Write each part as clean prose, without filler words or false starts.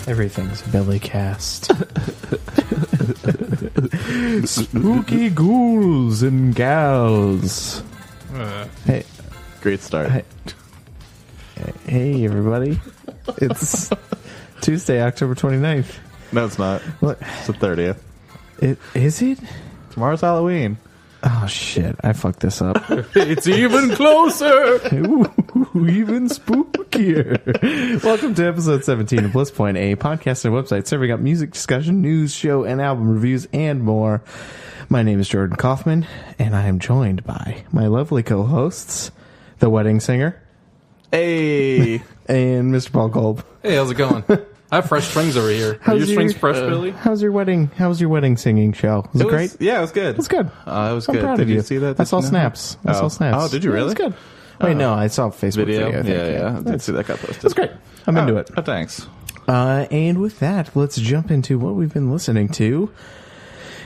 Everything's belly cast. Spooky ghouls and gals. Hey, great start. Hey, everybody. It's Tuesday, October 29th. No, it's not. What? It's the 30th. Is it? Tomorrow's Halloween. Oh, shit. I fucked this up. It's even closer. Ooh, even spookier. Welcome to episode 17 of Blisspoint, a podcast and website serving up music discussion, news, show, and album reviews, and more. My name is Jordan Kaufman, and I am joined by my lovely co-hosts, the wedding singer, Hey. and Mr. Paul Kolb. Hey, how's it going? I have fresh strings over here. Are your strings fresh, Billy? How was your wedding singing show? Was it great? Yeah, it was good. It was good. It was I'm good. proud Did of you see that? I saw snaps. Oh, did you really? Yeah, it was good. Wait, no, I saw a Facebook video. I think. Yeah. I did see that got posted. That's great. I'm into it. Oh, thanks. And with that, let's jump into what we've been listening to.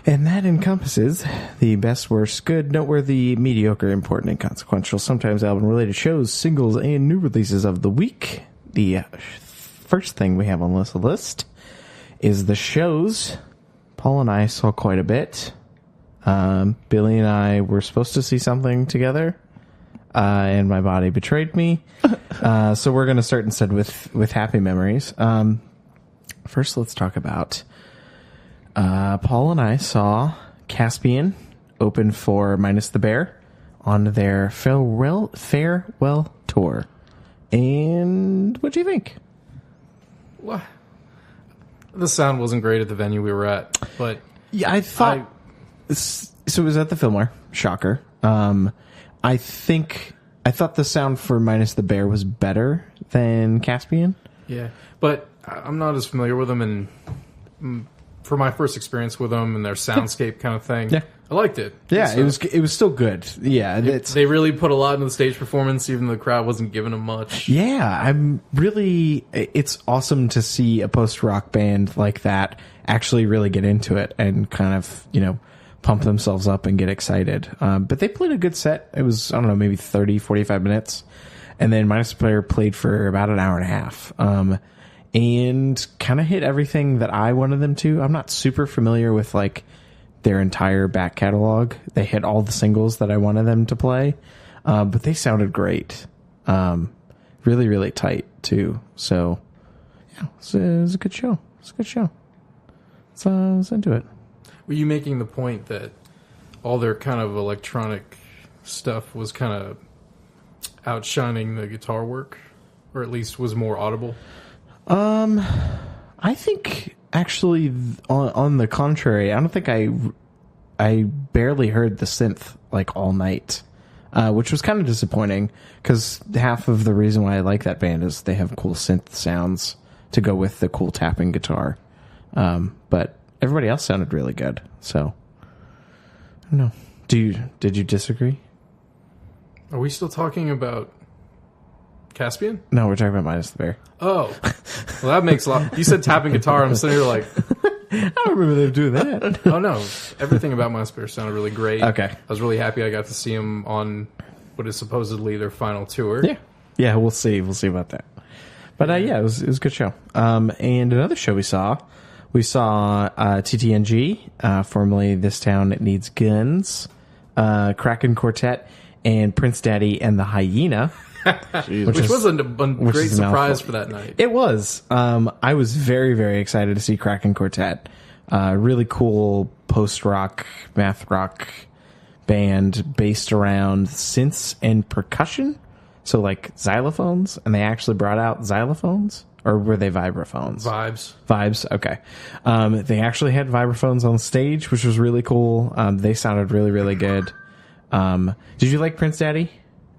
And that encompasses the best, worst, good, noteworthy, mediocre, important, and consequential, sometimes album-related shows, singles, and new releases of the week. The first thing we have on this list is the shows. Paul and I saw quite a bit. Billy and I were supposed to see something together, and my body betrayed me. So we're going to start instead with happy memories. First, let's talk about Paul and I saw Caspian open for Minus the Bear on their farewell tour. And what do you think? What? The sound wasn't great at the venue we were at, but Yeah, I thought so. It was at the Fillmore. Shocker. I thought the sound for Minus the Bear was better than Caspian. yeah. But I'm not as familiar with them, and for my first experience with them and their soundscape kind of thing, Yeah. I liked it. Yeah, So it was still good. Yeah, they really put a lot into the stage performance, even though the crowd wasn't giving them much. Yeah, it's awesome to see a post-rock band like that actually really get into it and kind of, pump themselves up and get excited. But they played a good set. It was, I don't know, maybe 30, 45 minutes. And then Minus the Player played for about an hour and a half. And kind of hit everything that I wanted them to. I'm not super familiar with, their entire back catalog. They hit all the singles that I wanted them to play. But they sounded great. Really, really tight, too. So, yeah, it was a good show. So I was into it. Were you making the point that all their kind of electronic stuff was kind of outshining the guitar work? Or at least was more audible? I think actually on the contrary, I don't think I barely heard the synth all night, which was kind of disappointing because half of the reason why I like that band is they have cool synth sounds to go with the cool tapping guitar. But everybody else sounded really good. So I don't know. Did you disagree? Are we still talking about Caspian? No, we're talking about Minus the Bear. Oh, well, that makes a lot. You said tapping guitar. I'm sitting here like, I don't remember them doing that. oh no, everything about My Spirit sounded really great. Okay. I was really happy I got to see them on what is supposedly their final tour. Yeah, we'll see about that. But it was a good show. And another show we saw TTNG, formerly This Town Needs Guns, Kraken Quartet, and Prince Daddy and the Hyena. Which was a great surprise for that night. It was. I was very, very excited to see Kraken Quartet. Really cool post-rock, math rock band based around synths and percussion. So xylophones, and they actually brought out xylophones, or were they vibraphones? Vibes, okay. They actually had vibraphones on stage, which was really cool. They sounded really, really good. Did you like Prince Daddy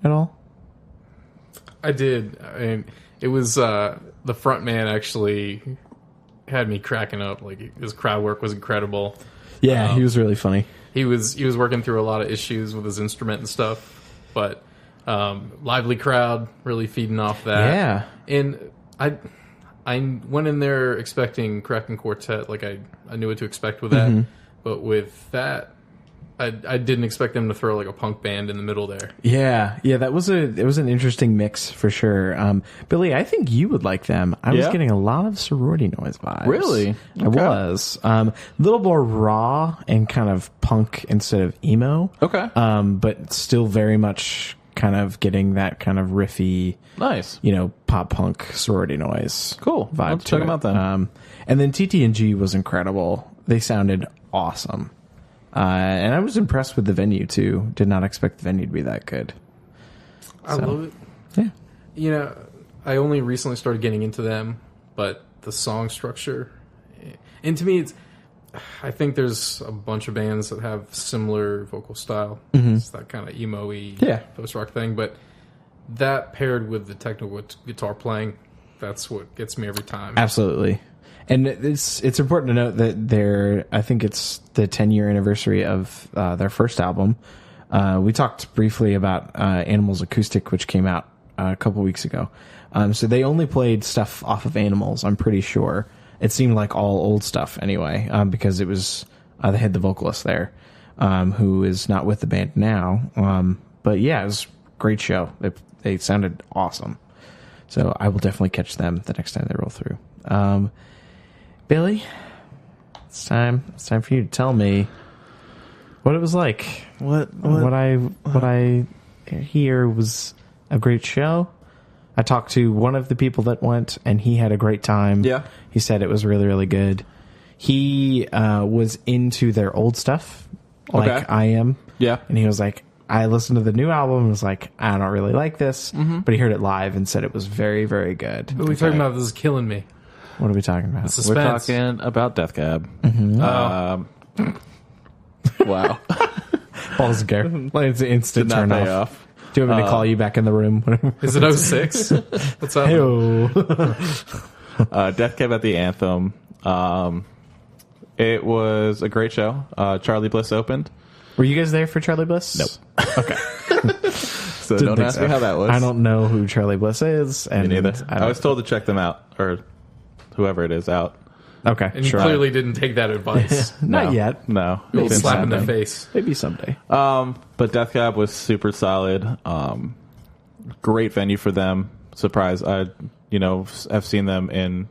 at all? I did. I mean, it was the front man actually had me cracking up. His crowd work was incredible. Yeah, he was really funny. He was working through a lot of issues with his instrument and stuff, but lively crowd, really feeding off that. Yeah, and I went in there expecting Kraken Quartet, I knew what to expect with that, but with that, I didn't expect them to throw like a punk band in the middle there. Yeah, that was it was an interesting mix for sure. Billy, I think you would like them. I was getting a lot of sorority noise vibes. Really? I was. A little more raw and kind of punk instead of emo. Okay. But still very much kind of getting that kind of riffy, Nice. pop punk sorority noise. Cool. Vibe Let's to check it. them out then. And then TT&G was incredible. They sounded awesome. And I was impressed with the venue too. Did not expect the venue to be that good. I love it. Yeah. I only recently started getting into them, but the song structure, and to me, I think there's a bunch of bands that have similar vocal style. It's that kind of emo-y post-rock thing, but that paired with the technical guitar playing, that's what gets me every time. Absolutely. And it's important to note that I think it's the 10-year anniversary of their first album. We talked briefly about Animals Acoustic, which came out a couple weeks ago. So they only played stuff off of Animals, I'm pretty sure. It seemed like all old stuff anyway, because it was they had the vocalist there, who is not with the band now. But yeah, it was a great show. They sounded awesome. So I will definitely catch them the next time they roll through. Billy, it's time for you to tell me what it was like. What I hear was a great show. I talked to one of the people that went, and he had a great time. Yeah. He said it was really, really good. He was into their old stuff, like I am. Yeah. And he was like, I listened to the new album and was like, I don't really like this. But he heard it live and said it was very, very good. What are we talking about? This is killing me. What are we talking about? Suspense. We're talking about Death Cab. Wow. Balls of care. It's an instant Did turn not pay off. off. Do you want me to call you back in the room? Is it 06? What's up? Hey-o. Death Cab at the Anthem. It was a great show. Charlie Bliss opened. Were you guys there for Charlie Bliss? Nope. Okay. So don't ask me how that was. I don't know who Charlie Bliss is. Me And neither. I was told to check them out, or whoever it is out. Okay, And you sure. clearly didn't take that advice. Not No. yet. No. You'll Didn't slap in the happen. face. Maybe someday. But Death Cab was super solid. Great venue for them. Surprise! I've seen them in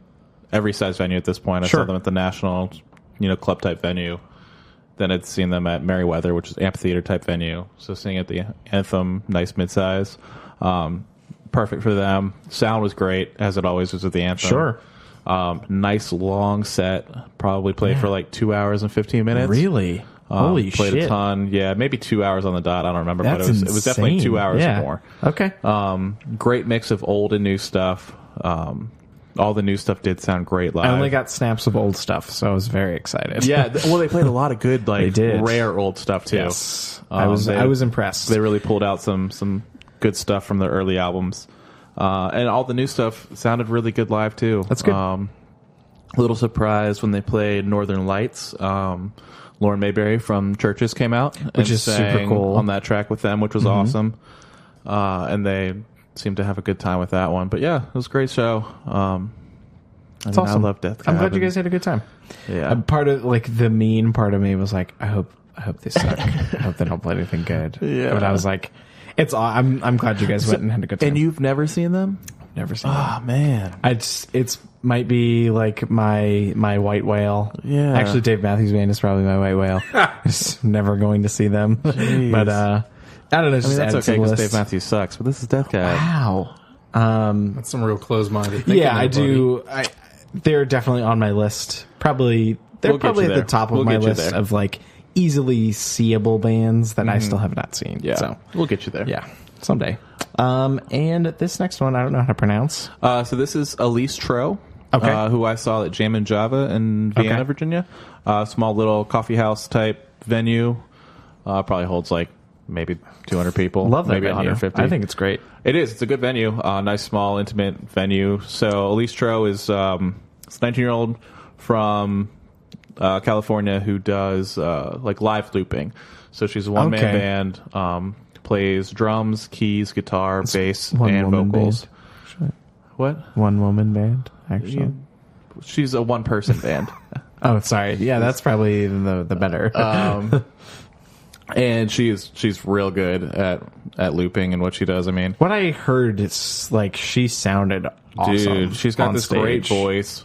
every size venue at this point. I saw them at the National, club type venue. Then I'd seen them at Merriweather, which is amphitheater type venue. So seeing at the Anthem, nice midsize, perfect for them. Sound was great, as it always was at the Anthem. Sure. Nice long set. Probably played for like 2 hours and 15 minutes. Really? Holy played shit. a ton. Yeah, maybe 2 hours on the dot. I don't remember, That's but it was definitely insane. 2 hours Yeah. or more. Okay. Great mix of old and new stuff. All the new stuff did sound great live. I only got snaps of old stuff, so I was very excited. Yeah, well, they played a lot of good, They did. rare old stuff too. Yes. I was impressed. They really pulled out some good stuff from their early albums, and all the new stuff sounded really good live too. That's good. A little surprised when they played Northern Lights. Lauren Mayberry from Churches came out, Which and is super sang cool. on that track with them, which was awesome. And they seemed to have a good time with that one. But yeah, it was a great show. It's awesome. I love Death Cab. I'm glad you guys had a good time. Yeah. Part of the mean part of me was like, I hope they suck. I hope they don't play anything good. Yeah. But I was like, I'm glad you guys went and had a good time. And you've never seen them? Never seen them. Oh man. It's might be like my white whale. Yeah. Actually, Dave Matthews Band is probably my white whale. Just never going to see them. Jeez. But I don't know. I mean, that's okay because Dave Matthews. Matthews sucks, but this is Death Cab. Wow. That's some real close-minded thinking. Yeah, I there, buddy. do. They're definitely on my list. They're We'll get probably you at the there. top of We'll my get you list there. of like easily seeable bands that I still have not seen. Yeah. So We'll get you there. yeah, someday. And this next one I don't know how to pronounce. So this is Elise Tro, Okay. who I saw at Jam and Java in Vienna, Okay. Virginia. Small little coffee house type venue. Probably holds like maybe 200 people. Love that maybe venue. 150. I think it's great. It is. It's a good venue. Nice, small, intimate venue. So Elise Tro is a 19-year-old from California who does like live looping. So she's a one-man Okay. band. Plays drums, keys, guitar, bass, one and woman vocals. band. What? One woman band, actually. She's a one-person band. Oh, sorry. Yeah, that's probably the better. And she's real good at looping and what she does. I mean, what I heard is like she sounded awesome. Dude, she's got this great voice.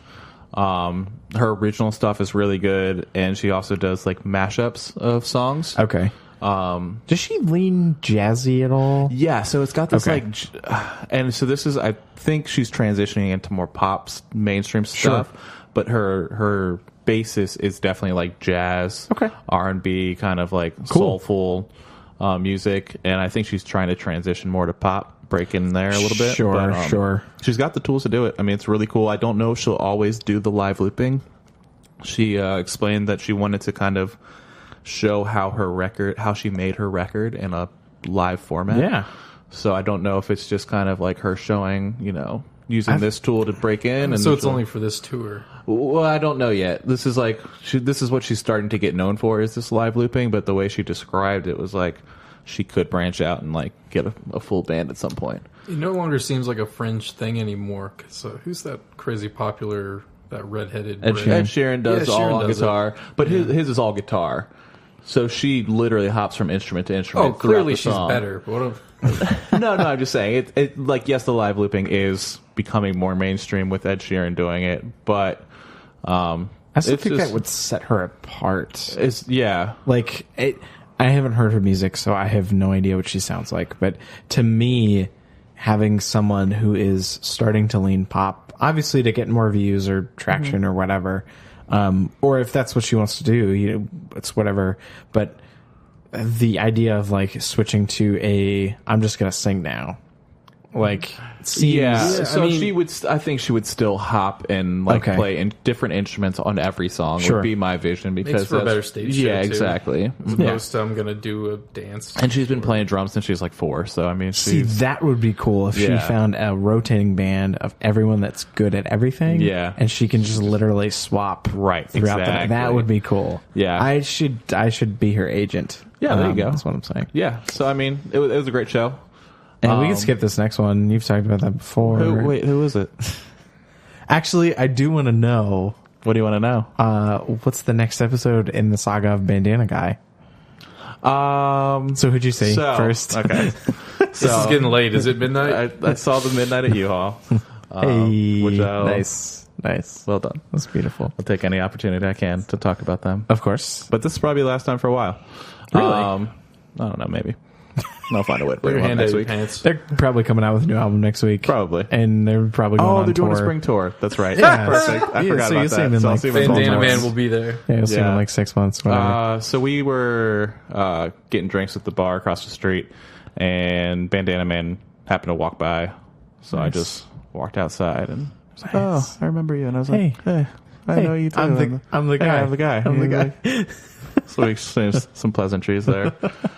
Her original stuff is really good, and she also does like mashups of songs. Okay. Does she lean jazzy at all? Yeah, so it's got this and so this is, I think she's transitioning into more pop mainstream stuff, but her basis is definitely like jazz, R&B, kind of like soulful music, and I think she's trying to transition more to pop, break in there a little bit. Sure. She's got the tools to do it. I mean, it's really cool. I don't know if she'll always do the live looping. She explained that she wanted to kind of show how she made her record in a live format. Yeah. So I don't know if it's just kind of like her showing, using this tool to break in. And so it's only for this tour. Well, I don't know yet. This is like this is what she's starting to get known for, is this live looping. But the way she described it was like she could branch out and like get a full band at some point. It no longer seems like a fringe thing anymore. Cause, who's that crazy popular, that redheaded? Ed Sheeran does all on guitar, but his is all guitar. So she literally hops from instrument to instrument. Oh, clearly she's better. No, I'm just saying it. Like, yes, the live looping is becoming more mainstream with Ed Sheeran doing it, but I still think that would set her apart. Like I haven't heard her music, so I have no idea what she sounds like. But to me, having someone who is starting to lean pop, obviously to get more views or traction or whatever. Or if that's what she wants to do, it's whatever. But the idea of like switching to I'm just gonna sing now, like seems, So I think she would still hop and play in different instruments on every song. Would be my vision, because makes for a better stage show, too. Exactly. As opposed to I'm gonna do a dance. And she's been playing drums since she was like 4. So I mean, that would be cool if she found a rotating band of everyone that's good at everything. Yeah, and she can just literally swap throughout the night. That would be cool. Yeah, I should be her agent. Yeah, there you go. That's what I'm saying. Yeah. So I mean, it was a great show. And we can skip this next one. You've talked about that before. Who is it? Actually, I do want to know. What do you want to know? What's the next episode in the saga of Bandana Guy? So who'd you say first? Okay. This is getting late. Is it midnight? I saw the Midnight at U-Haul. Nice. Well done. That's beautiful. I'll take any opportunity I can to talk about them. Of course. But this is probably the last time for a while. Really? I don't know, maybe. I'll find a way to bring them up next week. They're probably coming out with a new album next week. Probably. And they're probably going on they're tour. doing a spring tour. That's right. Yeah. Perfect. I forgot about that. So I'll see Bandana Man will be there. Yeah, you'll see him in like 6 months. Whatever. So we were getting drinks at the bar across the street, and Bandana Man happened to walk by. So I just walked outside and was like, oh, I remember you. And I was like, hey, I know you too. I'm the guy. I'm the guy. So we exchanged some pleasantries there.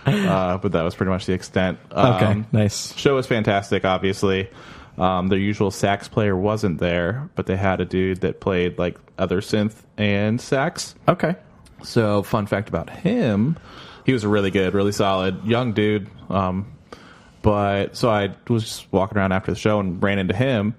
But that was pretty much the extent. Okay, nice. Show was fantastic, obviously. Their usual sax player wasn't there, but they had a dude that played like other synth and sax. Okay. So, fun fact about him, he was a really good, really solid young dude. But so I was just walking around after the show and ran into him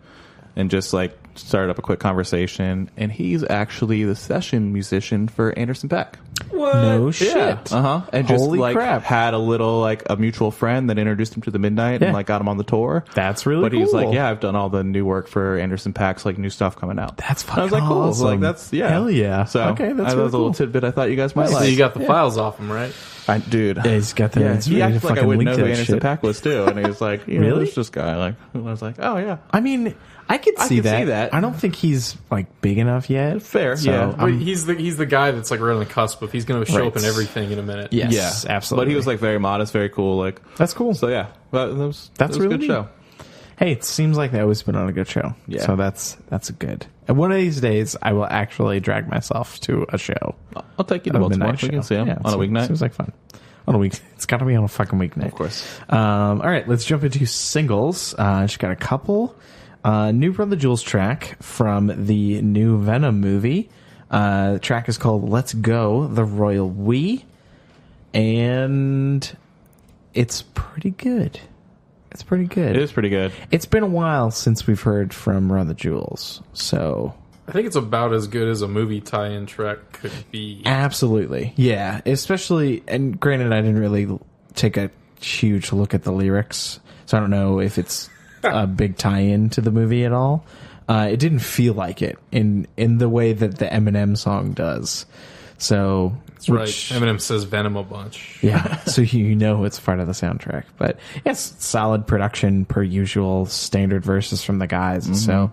and just like started up a quick conversation. And he's actually the session musician for Anderson .Paak. What? No shit. Yeah. And just crap. Had a little like a mutual friend that introduced him to the Midnight and like got him on the tour. That's really cool. But he's like, yeah, I've done all the new work for Anderson .Paak's like new stuff coming out. That's fucking I was like, cool. awesome. So, like that's hell yeah. So okay, that's that was a little tidbit I thought you guys might like. So you got the files off him, right? Dude, yeah, he's got the. Yeah, he acted like I wouldn't know who Anderson .Paak was too, and he was like, really? Who's this guy? Like, I was like, oh yeah. I mean, I could see that. I don't think he's like big enough yet. Fair, so, yeah. But he's the guy that's like right on the cusp of he's going to show up in everything in a minute. Yes, yeah, absolutely. But he was like very modest, very cool. Like that's cool. So yeah, that was really a good show. Hey, it seems like they always been on a good show. Yeah. So that's good. And one of these days, I will actually drag myself to a show. I'll take you to Baltimore. We can see him on a weeknight. Seems like fun. On a week, it's got to be on a fucking weeknight. Of course. All right, let's jump into singles. She's got a couple. New Run the Jewels track from the new Venom movie. The track is called "Let's Go," the Royal We, and it's pretty good. It's pretty good. It is pretty good. It's been a while since we've heard from Run the Jewels, so I think it's about as good as a movie tie-in track could be. Absolutely. Yeah. Especially, and granted, I didn't really take a huge look at the lyrics, so I don't know if it's a big tie-in to the movie at all. It didn't feel like it in the way that the Eminem song does. So that's right. Eminem says Venom a bunch. Yeah, so you know it's part of the soundtrack. But yes, solid production per usual, standard verses from the guys. Mm-hmm. So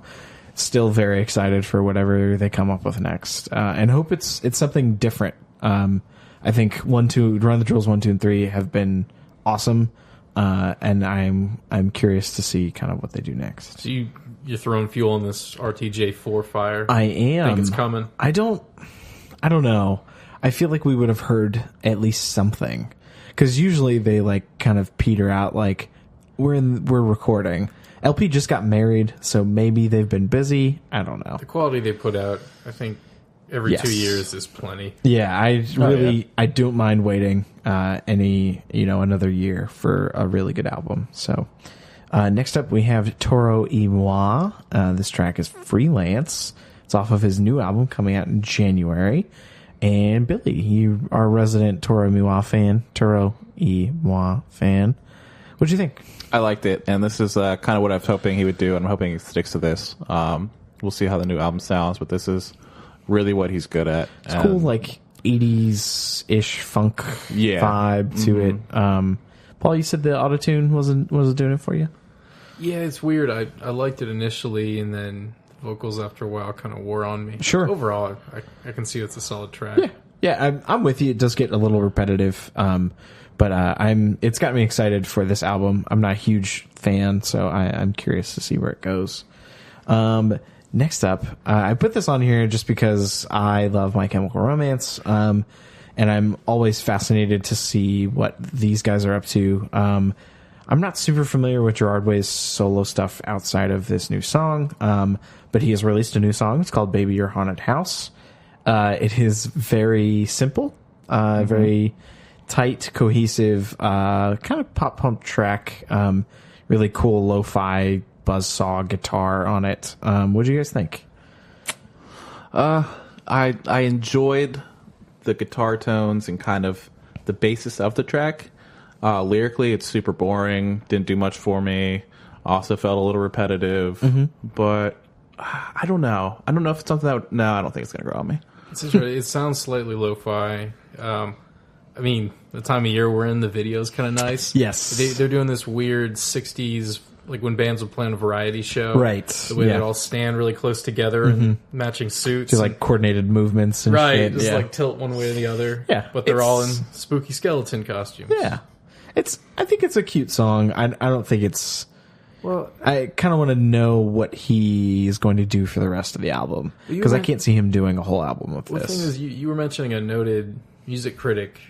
still very excited for whatever they come up with next, and hope it's something different. I think Run the Jewels 1, 2, and 3 have been awesome, and I'm curious to see kind of what they do next. So you're throwing fuel on this RTJ4 fire. I am. Think it's coming. I don't know. I feel like we would have heard at least something, because usually they like kind of peter out. Like we're recording. LP just got married, so maybe they've been busy. I don't know. The quality they put out, I think, every 2 years is plenty. Yeah, I don't mind waiting another year for a really good album. So next up we have Toro Y Moi. This track is Freelance. It's off of his new album coming out in January. And Billy, you are a resident Toro Y Moi fan. What'd you think? I liked it, and this is kind of what I was hoping he would do, and I'm hoping he sticks to this. We'll see how the new album sounds, but this is really what he's good at. It's cool, like 80s-ish funk vibe to it. Paul, you said the autotune wasn't doing it for you? Yeah, it's weird. I liked it initially, and then the vocals after a while kind of wore on me. Sure. Overall, I can see it's a solid track. Yeah, I'm with you. It does get a little repetitive, but it's got me excited for this album. I'm not a huge fan, so I'm curious to see where it goes. Next up, I put this on here just because I love My Chemical Romance, and I'm always fascinated to see what these guys are up to. I'm not super familiar with Gerard Way's solo stuff outside of this new song, but he has released a new song. It's called Baby Your Haunted House. It is very simple, very tight, cohesive, kind of pop punk track, really cool lo-fi buzzsaw guitar on it. What do you guys think? I enjoyed the guitar tones and kind of the basis of the track. Lyrically, it's super boring. Didn't do much for me. Also felt a little repetitive. But I don't know. I don't know if it's something that... No, I don't think it's going to grow on me. It sounds slightly lo-fi. I mean, the time of year we're in, the video's kind of nice. Yes. They're doing this weird 60s, like when bands would play on a variety show. Right. The way they all stand really close together and matching suits. Do like coordinated movements and right, shit. just like tilt one way or the other. Yeah. But they're all in spooky skeleton costumes. Yeah. I think it's a cute song. I don't think it's... Well, I kind of want to know what he is going to do for the rest of the album, because I can't see him doing a whole album of this. The thing is, you were mentioning a noted music critic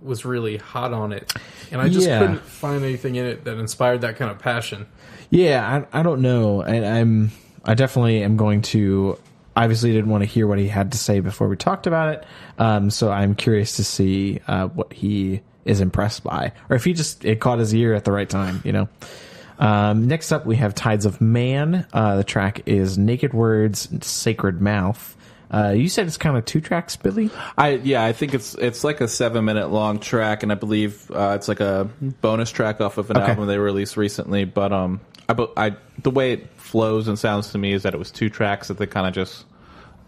was really hot on it, and I just couldn't find anything in it that inspired that kind of passion. Yeah, I don't know, and I definitely am going to... Obviously, didn't want to hear what he had to say before we talked about it, so I'm curious to see what he is impressed by, or if it caught his ear at the right time, you know. Next up, we have Tides of Man. The track is Naked Words, Sacred Mouth. You said it's kind of 2 tracks, Billy? I think it's like a 7-minute long track, and I believe it's like a bonus track off of an album they released recently. But the way it flows and sounds to me is that it was 2 tracks that they kind of just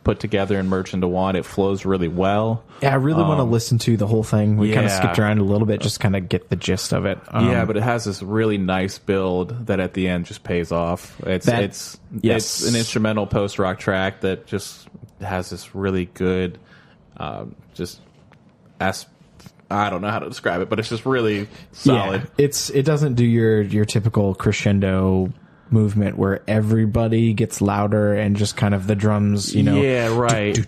put together and merged into one. It flows really well. Yeah, I really want to listen to the whole thing. We kind of skipped around a little bit, just kind of get the gist of it. But it has this really nice build that at the end just pays off. It's an instrumental post-rock track that just has this really good, I don't know how to describe it, but it's just really solid. Yeah, it doesn't do your typical crescendo movement where everybody gets louder and just kind of the drums, you know. Yeah, right.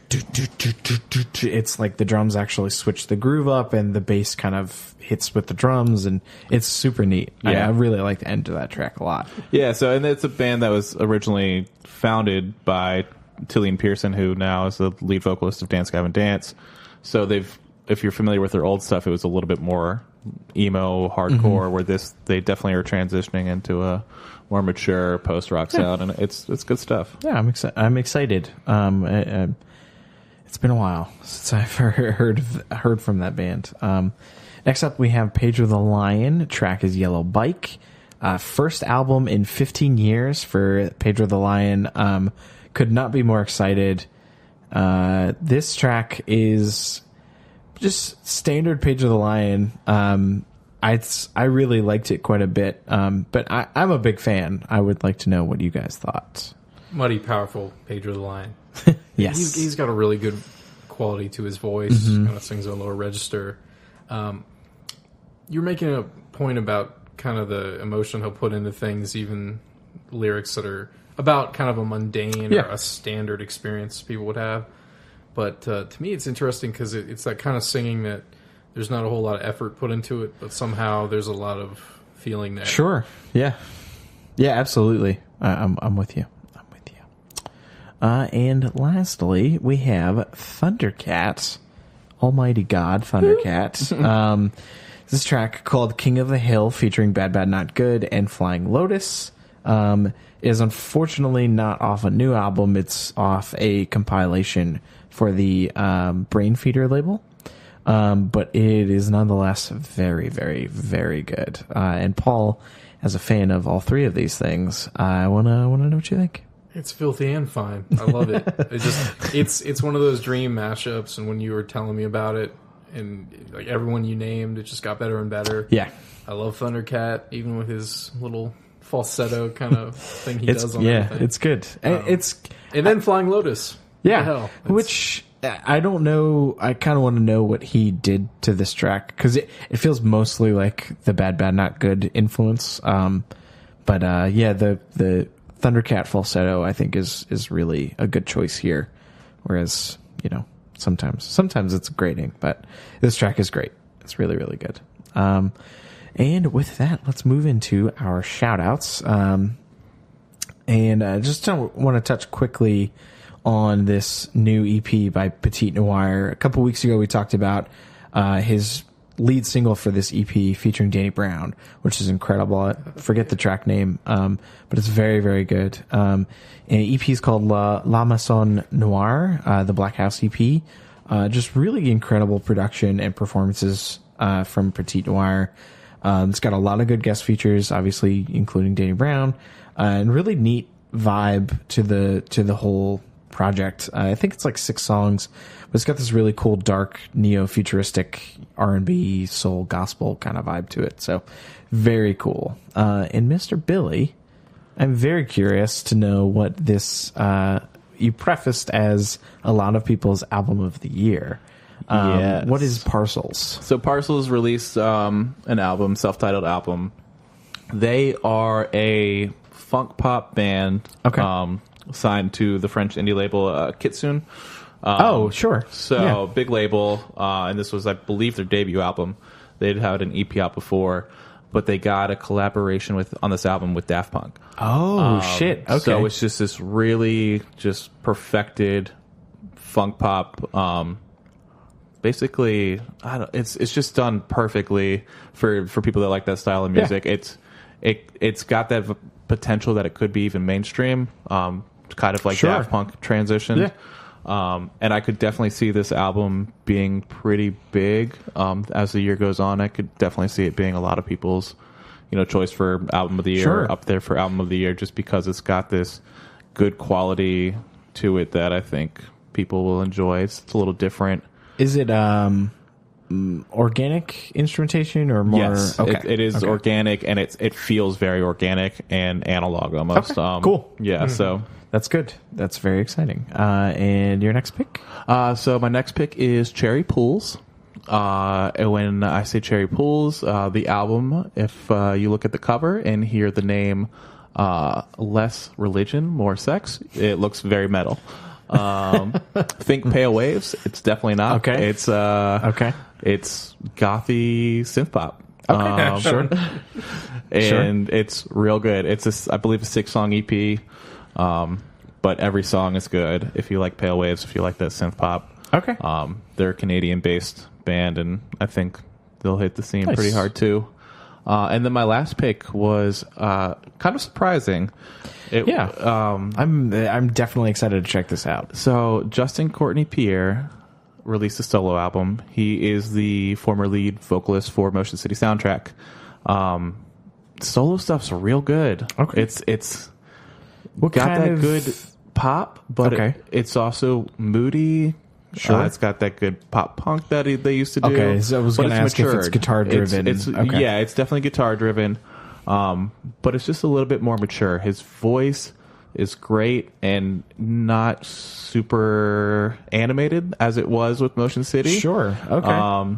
It's like the drums actually switch the groove up and the bass kind of hits with the drums, and it's super neat. Yeah. I really like the end of that track a lot. Yeah, and it's a band that was originally founded by Tillian Pearson, who now is the lead vocalist of Dance Gavin Dance. So if you're familiar with their old stuff, it was a little bit more emo hardcore, where they definitely are transitioning into a more mature post rock sound, and it's good stuff. Yeah, I'm excited. It's been a while since I've heard from that band. Next up, we have Pedro the Lion. Track is Yellow Bike. First album in 15 years for Pedro the Lion. Could not be more excited. This track is just standard Pedro the Lion. I really liked it quite a bit, but I'm a big fan. I would like to know what you guys thought. Muddy, powerful Pedro the Lion. Yes. He's got a really good quality to his voice. Kind of sings at a lower register. You're making a point about kind of the emotion he'll put into things, even lyrics that are about kind of a mundane or a standard experience people would have. But to me, it's interesting because it's that kind of singing that there's not a whole lot of effort put into it, but somehow there's a lot of feeling there. Sure. Yeah. Yeah, absolutely. I'm with you. And lastly, we have Thundercat. Almighty God, Thundercat. This track called King of the Hill, featuring Bad Bad Not Good and Flying Lotus, is unfortunately not off a new album. It's off a compilation for the Brain Feeder label. But it is nonetheless very, very, very good. And Paul, as a fan of all three of these things, I wanna know what you think. It's filthy and fine. I love it. It's one of those dream mashups. And when you were telling me about it, and like everyone you named, it just got better and better. Yeah, I love Thundercat, even with his little falsetto kind of thing he does on everything. It's good. And then Flying Lotus. Yeah, which I don't know. I kind of want to know what he did to this track, because it feels mostly like the Bad Bad Not Good influence. But the Thundercat falsetto, I think, is really a good choice here. Whereas, sometimes it's grating, but this track is great. It's really, really good. And with that, let's move into our shout outs. And just want to touch quickly on this new EP by Petite Noir. A couple weeks ago, we talked about his lead single for this EP featuring Danny Brown, which is incredible. I forget the track name, but it's very, very good. And the EP is called La Maison Noir, the Black House EP. Just really incredible production and performances from Petite Noir. It's got a lot of good guest features, obviously, including Danny Brown, and really neat vibe to the whole project. I think it's like 6 songs, but it's got this really cool, dark, neo-futuristic R&B, soul, gospel kind of vibe to it. So very cool. And Mr. Billy, I'm very curious to know what this you prefaced as a lot of people's album of the year. Yes. What is Parcels? So Parcels released an album, self-titled album. They are a funk pop band. Okay. Signed to the French indie label Kitsune. Sure. So big label, and this was, I believe, their debut album. They'd had an EP out before, but they got a collaboration on this album with Daft Punk. Oh, shit. Okay. So it's just this really just perfected funk pop. Basically, it's just done perfectly for people that like that style of music. Yeah. It's got that potential that it could be even mainstream. Kind of like Daft Punk transitioned. Yeah. And I could definitely see this album being pretty big as the year goes on. I could definitely see it being a lot of people's, choice for album of the year, up there for album of the year, just because it's got this good quality to it that I think people will enjoy. It's a little different. Is it organic instrumentation or more? Yes, it is organic, and it feels very organic and analog almost. Okay. Cool. Yeah, so that's good. That's very exciting. And your next pick? So my next pick is Cherry Pools. And when I say Cherry Pools, the album, if you look at the cover and hear the name Less Religion, More Sex, it looks very metal. Think Pale Waves. It's definitely not. Okay. It's it's gothy synth pop. Okay. Sure. And it's real good. It's I believe a 6-song EP. But every song is good. If you like Pale Waves, if you like that synth pop. Okay. They're a Canadian based band, and I think they'll hit the scene pretty hard too. And then my last pick was kind of surprising. I'm definitely excited to check this out. So Justin Courtney Pierre released a solo album. He is the former lead vocalist for Motion City Soundtrack. Solo stuff's real good. Okay. It's got that good pop, but it's also moody. Sure. It's got that good pop punk that they used to do. Okay, so I was going to ask if it's guitar driven. Yeah, it's definitely guitar driven, but it's just a little bit more mature. His voice is great and not super animated as it was with Motion City. Sure. Okay.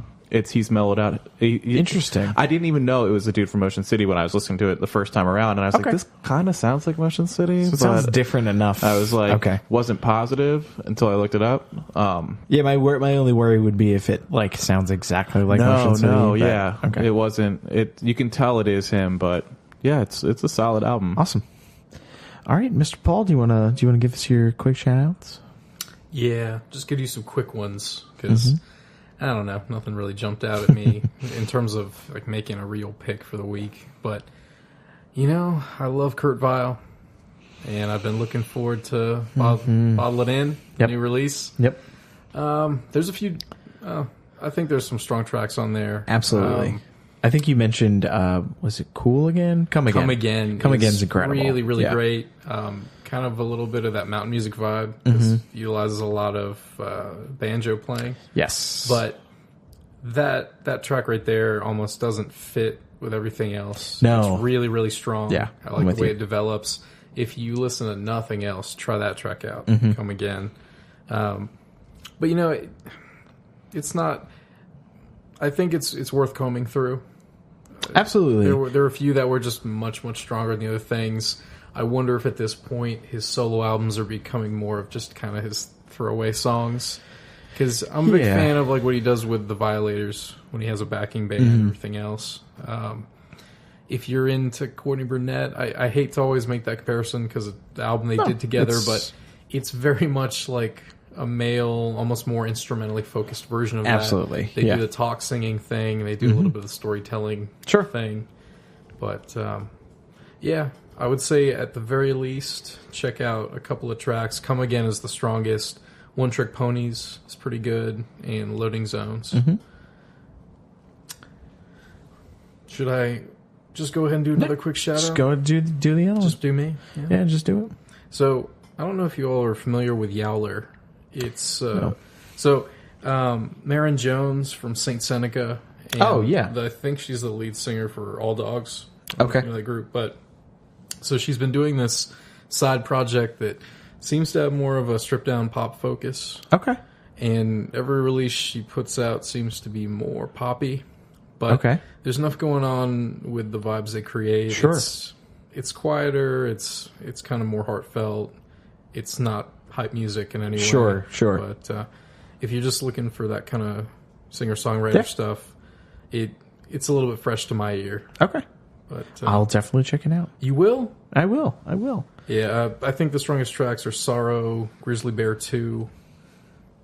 He's mellowed out. Interesting. I didn't even know it was a dude from Motion City when I was listening to it the first time around, and I was like, "This kind of sounds like Motion City." So it sounds different enough. I was like, wasn't positive until I looked it up. Yeah, my only worry would be if it like sounds exactly like Motion City. It wasn't. You can tell it is him, but yeah, it's a solid album. Awesome. All right, Mr. Paul, do you wanna give us your quick shout outs? Yeah, just give you some quick ones because. I don't know. Nothing really jumped out at me in terms of like making a real pick for the week. But, I love Kurt Vile. And I've been looking forward to Bottle It In, new release. Yep. There's a few... I think there's some strong tracks on there. Absolutely. I think you mentioned, was it Cool Again? Come Again. Come Again's incredible. Really, really great. Kind of a little bit of that mountain music vibe. It utilizes a lot of banjo playing. Yes. But that track right there almost doesn't fit with everything else. No. It's really, really strong. Yeah, I like the way it develops. If you listen to nothing else, try that track out. Come Again. But, it's not... I think it's worth combing through. Absolutely. There were a few that were just much, much stronger than the other things. I wonder if at this point his solo albums are becoming more of just kind of his throwaway songs. Because I'm a big fan of like what he does with the Violators when he has a backing band and everything else. If you're into Courtney Burnett, I hate to always make that comparison because of the album they did together, but it's very much like a male, almost more instrumentally focused version of that. Absolutely. They do the talk singing thing, and they do a little bit of the storytelling thing. But, I would say at the very least, check out a couple of tracks. Come Again is the strongest. One Trick Ponies is pretty good. And Loading Zones. Should I just go ahead and do another quick shout out? Just go and do the other one. Just do me? Yeah, just do it. So, I don't know if you all are familiar with Yowler. It's Maren Jones from Saint Seneca. And I think she's the lead singer for All Dogs. The group. But so she's been doing this side project that seems to have more of a stripped down pop focus. Okay. And every release she puts out seems to be more poppy. But there's enough going on with the vibes they create. Sure. It's quieter. It's kind of more heartfelt. It's not hype music in any way. Sure. But if you're just looking for that kind of singer-songwriter stuff, it's a little bit fresh to my ear. Okay. But I'll definitely check it out. You will? I will. Yeah, I think the strongest tracks are Sorrow, Grizzly Bear 2.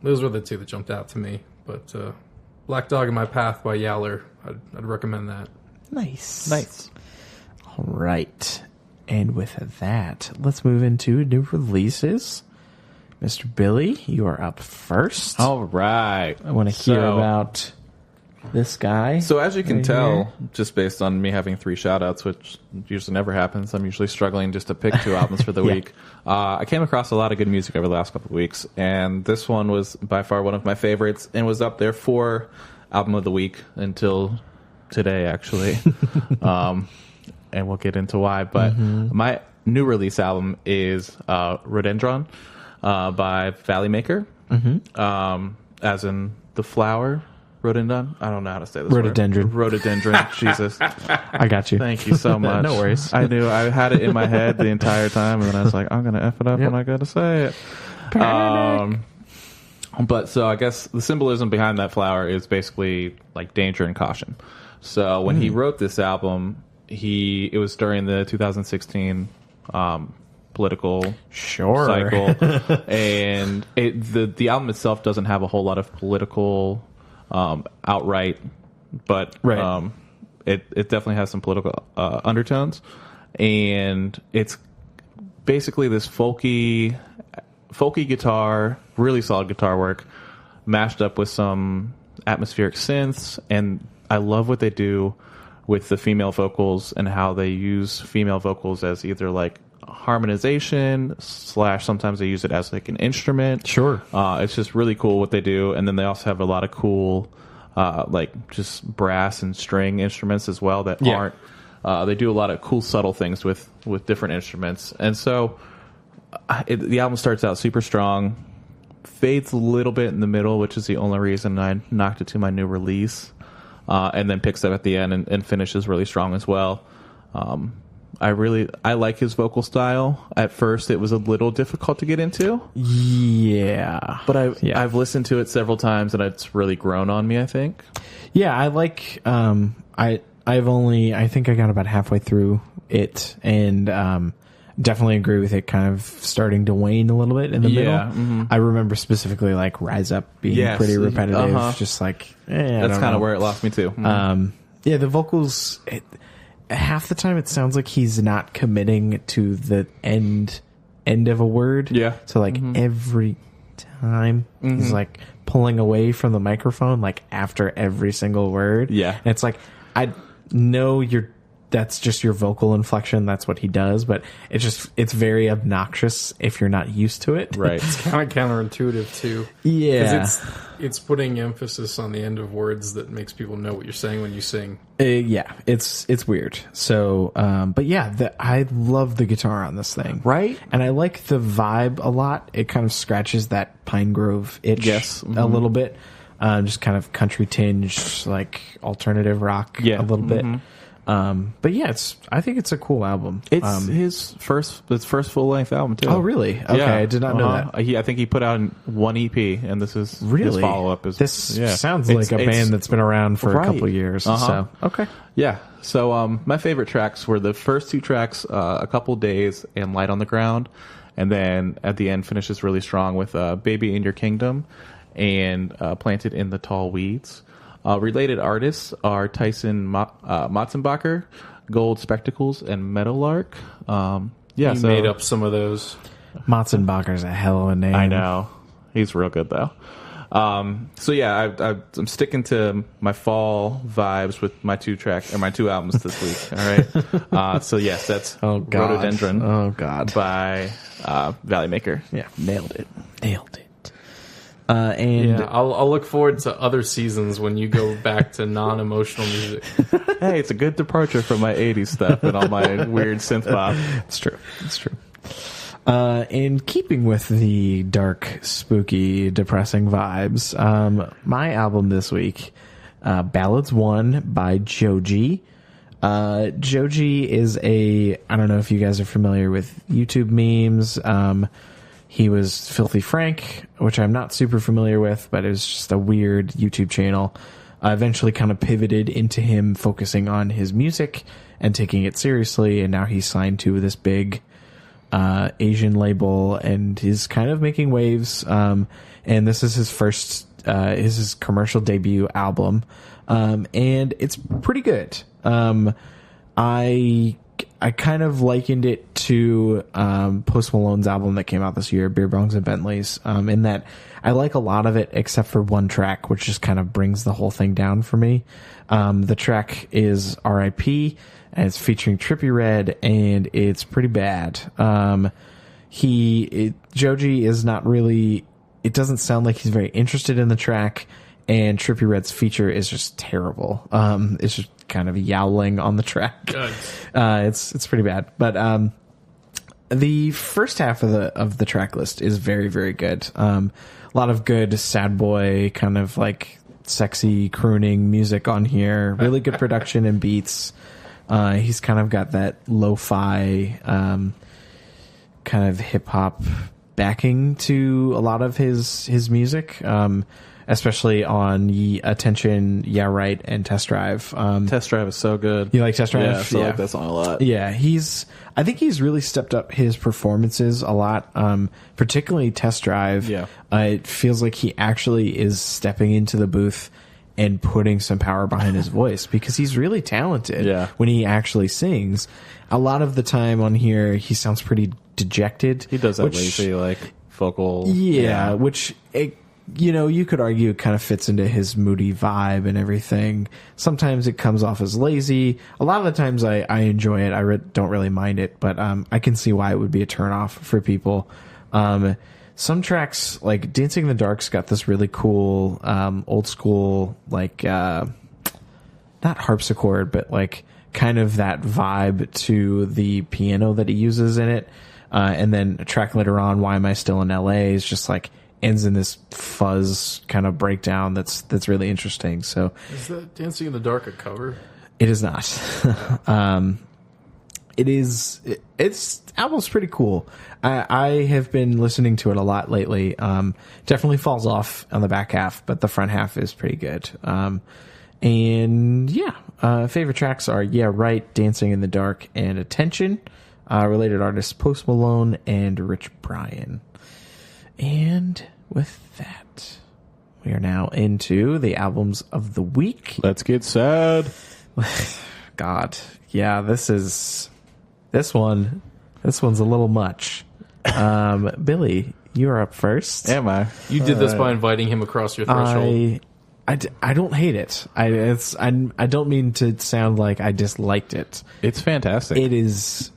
Those were the two that jumped out to me. But Black Dog in My Path by Yowler, I'd recommend that. Nice. All right. And with that, let's move into new releases. Mr. Billy, you are up first. All right. I want to hear about this guy. So as you can tell, just based on me having 3 shout-outs, which usually never happens, I'm usually struggling just to pick 2 albums for the week. I came across a lot of good music over the last couple of weeks, and this one was by far one of my favorites and was up there for album of the week until today, actually. And we'll get into why. But my new release album is Rhododendron by Valley Maker, as in the flower. Rhododendron? I don't know how to say this Rhododendron. word. Rhododendron. Jesus. I got you. Thank you so much. No worries. I knew. I had it in my head the entire time, and then I was like, I'm going to F it up when I got to say it. But so I guess the symbolism behind that flower is basically like danger and caution. So when he wrote this album, it was during the 2016 political cycle, and the album itself doesn't have a whole lot of political outright but Right. It definitely has some political undertones, and it's basically this folky guitar, really solid guitar work, mashed up with some atmospheric synths. And I love what they do with the female vocals and how they use female vocals as either like harmonization / sometimes they use it as like an instrument. Sure. It's just really cool what they do. And then they also have a lot of cool like just brass and string instruments as well that aren't they do a lot of cool subtle things with different instruments. And so the album starts out super strong, fades a little bit in the middle, which is the only reason I knocked it to my new release, and then picks up at the end and finishes really strong as well. I like his vocal style. At first, it was a little difficult to get into. Yeah. But I've listened to it several times, and it's really grown on me, I think. Yeah, I like... I think I got about halfway through it, and definitely agree with it kind of starting to wane a little bit in the middle. Mm-hmm. I remember specifically, like, Rise Up being pretty repetitive. Just like, that's kind of where it lost me, too. Mm-hmm. Yeah, the vocals... half the time it sounds like he's not committing to the end of a word. Yeah. So like every time he's like pulling away from the microphone, like after every single word. Yeah. And it's like, I know that's just your vocal inflection. That's what he does, but it's very obnoxious if you're not used to it. Right. It's kind of counterintuitive too. Yeah. 'Cause it's putting emphasis on the end of words that makes people know what you're saying when you sing. Yeah, it's weird. So, but yeah, I love the guitar on this thing. Right. And I like the vibe a lot. It kind of scratches that Pine Grove itch a little bit. Just kind of country tinged, like alternative rock a little bit. But yeah, I think it's a cool album. It's his first full length album too. Oh, really? Okay, yeah. I did not know that. I think he put out one EP, and this is his follow up. This sounds like a band that's been around for a couple of years. So okay, yeah. So my favorite tracks were the first two tracks, A Couple Days and Light on the Ground, and then at the end finishes really strong with Baby in Your Kingdom and Planted in the Tall Weeds. Related artists are Tyson Matzenbacher, Gold Spectacles, and Meadowlark. You made up some of those. Matzenbacher's a hell of a name. I know. He's real good, though. So yeah, I'm sticking to my fall vibes with my two albums this week. All right. So yes, that's Rhododendron. Oh God. By Valley Maker. Yeah, nailed it. I'll look forward to other seasons when you go back to non-emotional music. Hey, it's a good departure from my 80s stuff and all my weird synth pop. It's true. In keeping with the dark, spooky, depressing vibes, my album this week, Ballads 1 by Joji. Joji is I don't know if you guys are familiar with YouTube memes. He was Filthy Frank, which I'm not super familiar with, but it was just a weird YouTube channel. Eventually kind of pivoted into him focusing on his music and taking it seriously, and now he's signed to this big Asian label and is kind of making waves. And this is his first, his commercial debut album, and it's pretty good. I kind of likened it to Post Malone's album that came out this year, Beer Bongs and Bentleys, in that I like a lot of it except for one track, which just kind of brings the whole thing down for me. The track is R.I.P., and it's featuring Trippie Redd, and it's pretty bad. Joji is not really... It doesn't sound like he's very interested in the track, and Trippie Redd's feature is just terrible. It's just kind of yowling on the track. It's pretty bad. But the first half of the track list is very, very good. A lot of good sad boy kind of like sexy crooning music on here. Really good production and beats. He's kind of got that lo-fi kind of hip hop backing to a lot of his music. Especially on Attention, Yeah Right, and Test Drive. Test Drive is so good. You like Test Drive? Yeah, I like that song a lot. Yeah, I think he's really stepped up his performances a lot, particularly Test Drive. Yeah. It feels like he actually is stepping into the booth and putting some power behind his voice, because he's really talented when he actually sings. A lot of the time on here, he sounds pretty dejected. He does that lazy, like, vocal. Yeah, which, you could argue it kind of fits into his moody vibe and everything. Sometimes it comes off as lazy. A lot of the times I enjoy it. I don't really mind it, but I can see why it would be a turnoff for people. Some tracks, like Dancing in the Dark's got this really cool, old school, like, not harpsichord, but like kind of that vibe to the piano that he uses in it. And then a track later on, Why Am I Still in LA, is just like ends in this fuzz kind of breakdown that's really interesting. So is that Dancing in the Dark a cover? It is not. It's album's pretty cool. I have been listening to it a lot lately. Definitely falls off on the back half, but the front half is pretty good. Favorite tracks are Right, Dancing in the Dark, and Attention. Related artists Post Malone and Rich Brian. And with that, we are now into the albums of the week. Let's get sad. God, yeah, this one's a little much. Billy, you're up first. Am I? You did this by inviting him across your threshold. I don't hate it. I don't mean to sound like I disliked it. It's fantastic. It is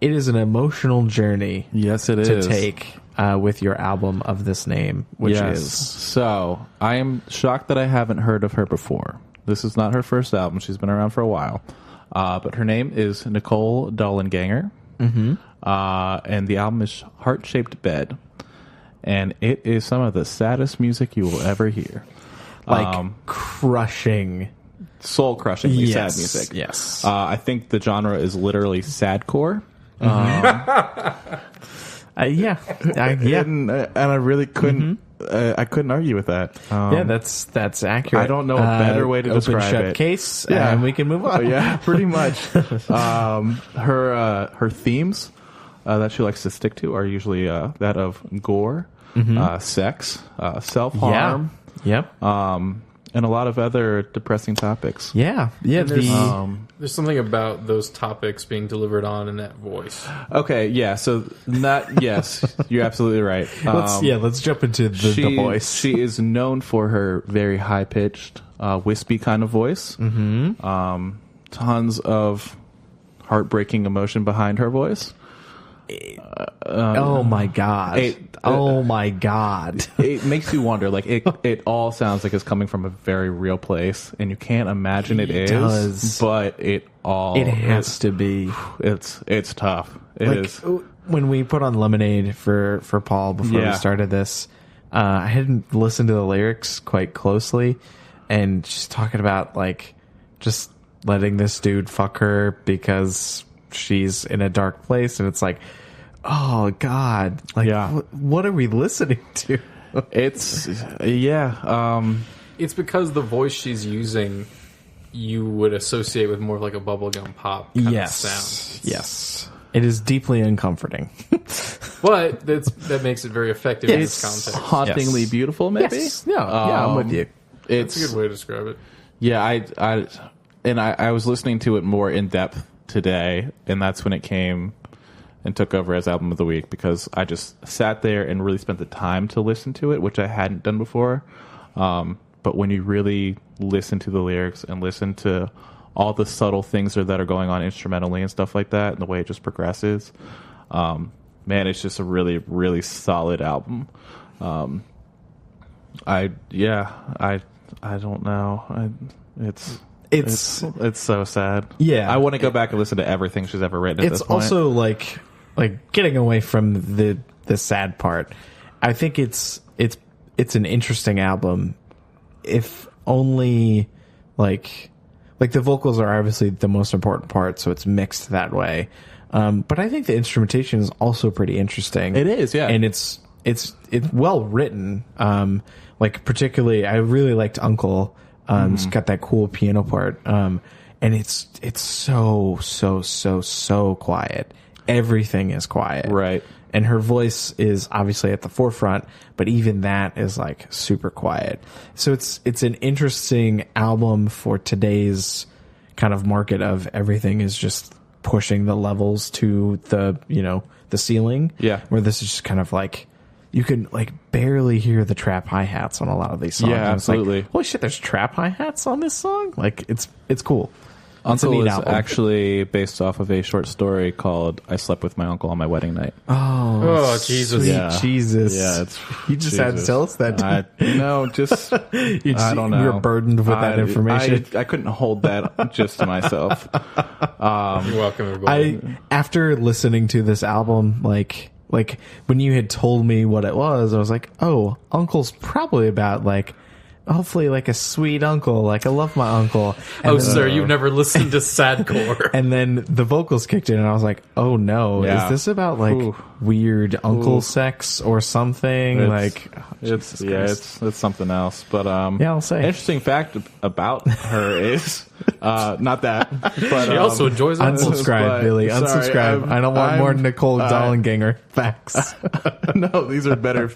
an emotional journey. Yes, it is. To take with your album of this name, which is. So, I am shocked that I haven't heard of her before. This is not her first album. She's been around for a while. But her name is Nicole Dollanganger. Mm-hmm. And the album is Heart-Shaped Bed. And it is some of the saddest music you will ever hear. Like crushing. Soul-crushingly sad music. Yes. I think the genre is literally sadcore. Yeah. And I really couldn't. I couldn't argue with that. That's accurate. I don't know a better way to describe shut it. Case, and we can move on. Yeah, pretty much. Her themes that she likes to stick to are usually that of gore, sex, self-harm, yep, and a lot of other depressing topics. Yeah. There's something about those topics being delivered on in that voice. Okay, yeah. So yes, you're absolutely right. Let's jump into the voice. She is known for her very high pitched, wispy kind of voice. Mm-hmm. Tons of heartbreaking emotion behind her voice. Oh my god! Oh my god! It makes you wonder. Like it all sounds like it's coming from a very real place, and you can't imagine it is. Does. But it has to be. It's tough. It is. When we put on Lemonade for Paul before we started this, I hadn't listened to the lyrics quite closely, and she's talking about like just letting this dude fuck her because she's in a dark place, and it's like, oh god, like what are we listening to? It's it's because the voice she's using you would associate with more of like a bubblegum pop kind of sound. Yes, it is deeply uncomforting. But that makes it very effective in this context. Hauntingly beautiful, maybe. Yes. I'm with you. That's a good way to describe it. Yeah, I was listening to it more in depth today, and that's when it came and took over as album of the week, because I just sat there and really spent the time to listen to it, which I hadn't done before. But when you really listen to the lyrics and listen to all the subtle things that are going on instrumentally and stuff like that, and the way it just progresses, man, it's just a really, really solid album. I don't know. It's so sad. Yeah, I want to go back and listen to everything she's ever written. At this point. Also like getting away from the sad part. I think it's an interesting album, if only like the vocals are obviously the most important part, so it's mixed that way. But I think the instrumentation is also pretty interesting. It is, yeah, and it's well written. Like particularly, I really liked Uncle. It's got that cool piano part, and it's so quiet. Everything is quiet, right? and her voice is obviously at the forefront, but even that is like super quiet. So it's an interesting album for today's kind of market of everything is just pushing the levels to the, you know, the ceiling. Yeah. Where this is just kind of like, you can like barely hear the trap hi-hats on a lot of these songs. Yeah, And it's like, absolutely. holy shit, there's trap hi-hats on this song? Like, it's cool. It's a Uncle neat is album. actually based off of a short story called "I Slept with My Uncle on My Wedding Night." Oh, Jesus. Sweet Yeah. Jesus. Yeah, it's You just had to Jesus. tell us that. You I don't know. You're burdened with that information. I couldn't hold that just to myself. You're welcome, everybody. After listening to this album, like when you had told me what it was, I was like, oh, Uncle's probably about like, hopefully like a sweet uncle, like I love my uncle. And Oh, then, sir, you've never listened to sadcore. and then the vocals kicked in, and I was like, oh no, Yeah. is this about like Ooh. weird uncle sex or something? It's something else. But Yeah, I'll say. interesting fact about her is not that. But She also enjoys uncles. Unsubscribe, but- Billy. sorry, Unsubscribe. I don't want more Nicole Dollanganger facts. No, these are better.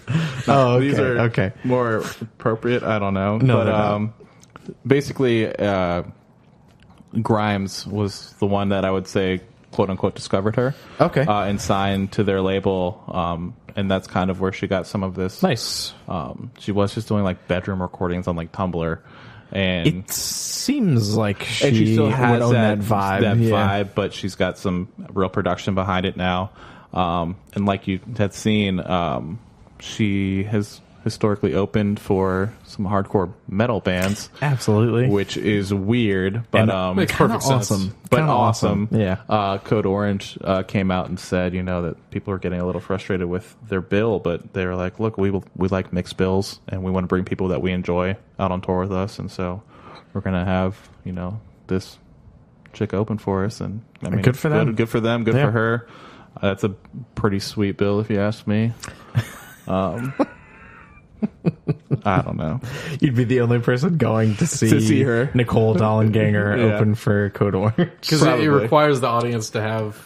Oh, okay, These are okay. more appropriate. I don't know. No, but they're not. basically, Grimes was the one that I would say, quote unquote, discovered her. Okay. And signed to their label. And that's kind of where she got some of this. Nice. She was just doing like bedroom recordings on like Tumblr. And It seems like and she still would has own that vibe. vibe, but she's got some real production behind it now. And like you had seen, she has historically opened for some hardcore metal bands, Absolutely. which is weird, but Makes perfect sense. awesome. but Kinda awesome. Yeah. Code Orange came out and said, you know, that people are getting a little frustrated with their bill, but they were like, look, we like mixed bills, and we want to bring people that we enjoy out on tour with us, and so we're gonna have, you know, this chick open for us, and I mean, Good for them. Good for them. Good Yeah. for her. That's a pretty sweet bill, if you ask me. I don't know. You'd be the only person going to see her. Nicole Dollanganger Yeah. open for Code Orange. Because it Probably. requires the audience to have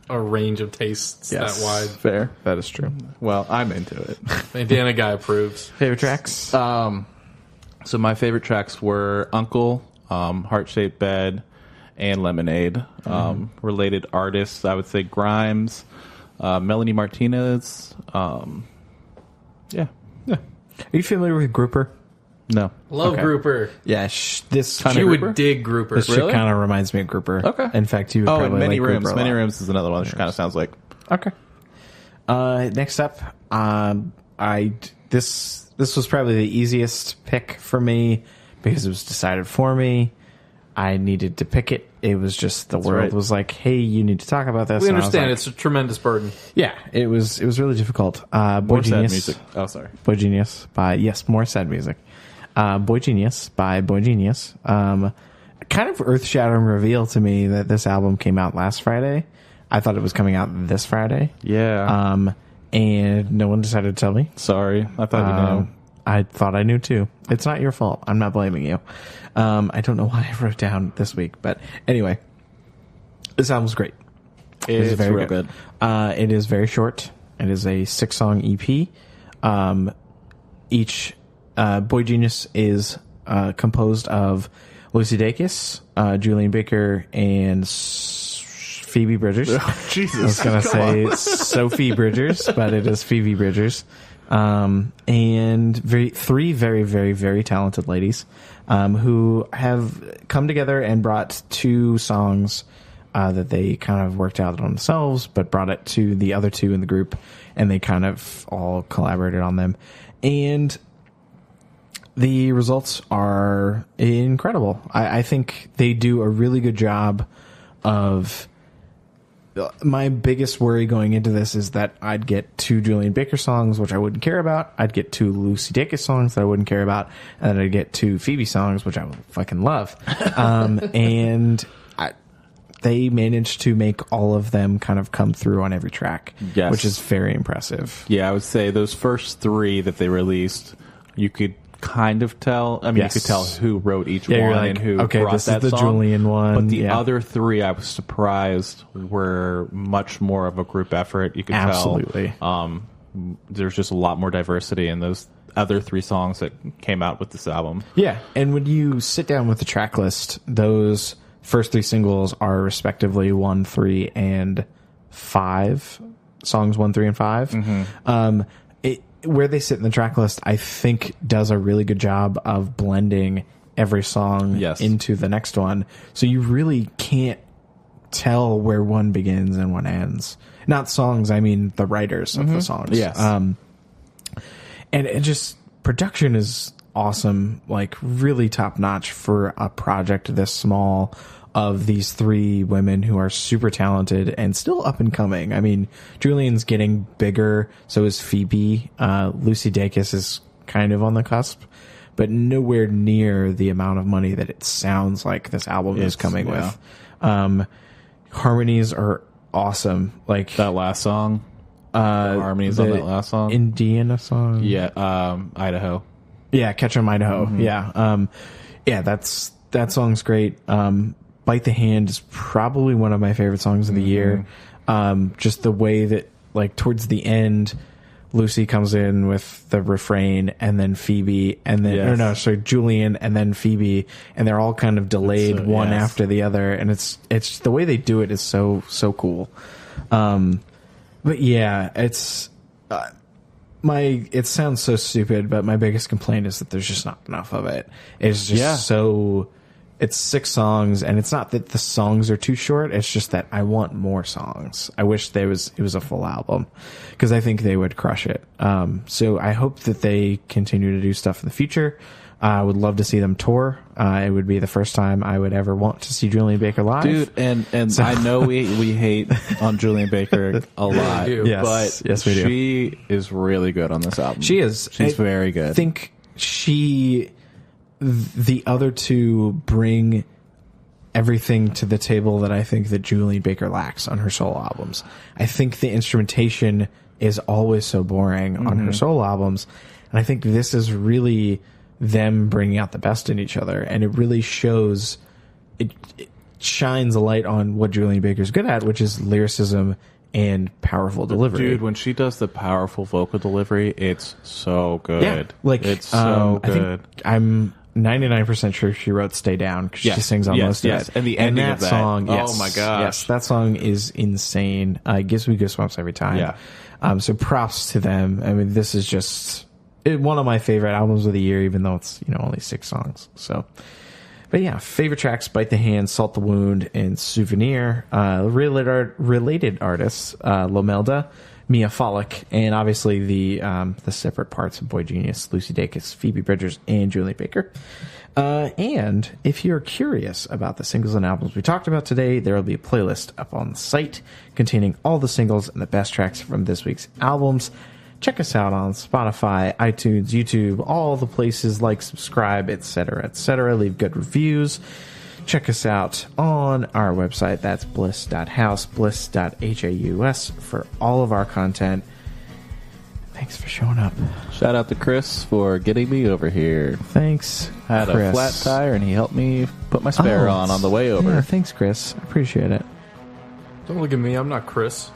a range of tastes Yes. that wide. Fair. That is true. Well, I'm into it. Bandana guy approves. Favorite tracks? So my favorite tracks were Uncle, Heart Shaped Bed, and Lemonade. Related artists, I would say Grimes, Melanie Martinez. Yeah. Are you familiar with Grouper? No. Love Okay. Grouper. Yeah, this She would dig Grouper. This Really? shit kind of reminds me of Grouper. Okay. In fact, you would Oh, probably and Many like Rooms. Grouper a Many lot. Rooms is another one that kind of sounds like. Okay. Next up, this was probably the easiest pick for me because it was decided for me. I needed to pick it. It was just the world right. was like, "Hey, you need to talk about this." We And I was understand like, it's a tremendous burden. Yeah, it was really difficult. Boy More sad Genius. music. Oh, sorry. Boy Genius by more sad music. Boy Genius by Boy Genius. Kind of earth-shattering reveal to me that this album came out last Friday. I thought it was coming out this Friday. Yeah. And no one decided to tell me. Sorry. I thought you knew. I thought I knew too. It's not your fault. I'm not blaming you. I don't know why I wrote down this week, but anyway, this album's great. It's very real good. It is very short. It is a 6-song EP. Each Boy Genius is composed of Lucy Dacus, Julian Baker, and Phoebe Bridgers. Jesus. I was going to say Sophie Bridgers, but it is Phoebe Bridgers. And three very, very, very talented ladies who have come together and brought 2 songs that they kind of worked out on themselves, but brought it to the other 2 in the group, and they kind of all collaborated on them. And the results are incredible. I think they do a really good job of... My biggest worry going into this is that I'd get 2 Julian Baker songs, which I wouldn't care about. I'd get 2 Lucy Dacus songs that I wouldn't care about. And then I'd get 2 Phoebe songs, which I would fucking love. And they managed to make all of them kind of come through on every track, Yes. which is very impressive. Yeah, I would say those first 3 that they released, you could kind of tell. I mean, Yes. you could tell who wrote each Yeah, one you're like, and who okay, brought this is that the song. Julian one. But the Yeah. other three, I was surprised, were much more of a group effort. You could Absolutely. tell there's just a lot more diversity in those other three songs that came out with this album. Yeah, and when you sit down with the track list, those first three singles are respectively 1, 3, and 5. Songs 1, 3, and 5. Mm-hmm. Where they sit in the track list, I think, does a really good job of blending every song into the next one. So you really can't tell where one begins and one ends. Not songs, I mean the writers of the songs. Yes. And it just, production is awesome, like really top notch for a project this small, of these three women who are super talented and still up and coming. I mean, Julian's getting bigger, so is Phoebe. Lucy Dacus is kind of on the cusp, but nowhere near the amount of money that it sounds like this album is coming with. Harmonies are awesome. Like that last song, the harmonies on that last song, Indiana song. Yeah, Idaho. Yeah, Catch 'em Idaho. Yeah, that song's great. Bite the Hand is probably one of my favorite songs of the year. Just the way that, like, towards the end, Lucy comes in with the refrain, and then Phoebe, and then Julian, and then Phoebe, and they're all kind of delayed one after the other, and it's the way they do it is so cool. But yeah, it's it sounds so stupid, but my biggest complaint is that there's just not enough of it. It's just so. It's 6 songs, and it's not that the songs are too short. It's just that I want more songs. I wish it was a full album, because I think they would crush it. So I hope that they continue to do stuff in the future. I would love to see them tour. It would be the first time I would ever want to see Julian Baker live. Dude, and so. I know we hate on Julian Baker a lot, but yes, we do. She is really good on this album. She is. She's very good. I think the other two bring everything to the table that I think that Julian Baker lacks on her solo albums. I think the instrumentation is always so boring on her solo albums, and I think this is really them bringing out the best in each other, and it really shows, it shines a light on what Julian Baker's good at, which is lyricism and powerful delivery. Dude, when she does the powerful vocal delivery, it's so good. Yeah, like, it's so good. I'm 99% sure she wrote "Stay Down" because she sings on most of it. And the ending of that song, oh my gosh, yes, that song is insane. It gives me goosebumps every time. Yeah. So props to them. I mean, this is just one of my favorite albums of the year, even though it's only 6 songs. So, but yeah, favorite tracks: "Bite the Hand," "Salt the Wound," and "Souvenir." Related artists: Lomelda, Mia Follick, and obviously the separate parts of boygenius: Lucy Dacus, Phoebe Bridgers, and Julian Baker. And if you're curious about the singles and albums we talked about today, there will be a playlist up on the site containing all the singles and the best tracks from this week's albums. Check us out on Spotify, iTunes, YouTube, all the places, like, subscribe, etc., etc. Leave good reviews. Check us out on our website. That's bliss.house, bliss.haus for all of our content. Thanks for showing up. Shout out to Chris for getting me over here. Thanks, I had Chris. a flat tire, and he helped me put my spare on the way over. Yeah, thanks, Chris. I appreciate it. Don't look at me. I'm not Chris.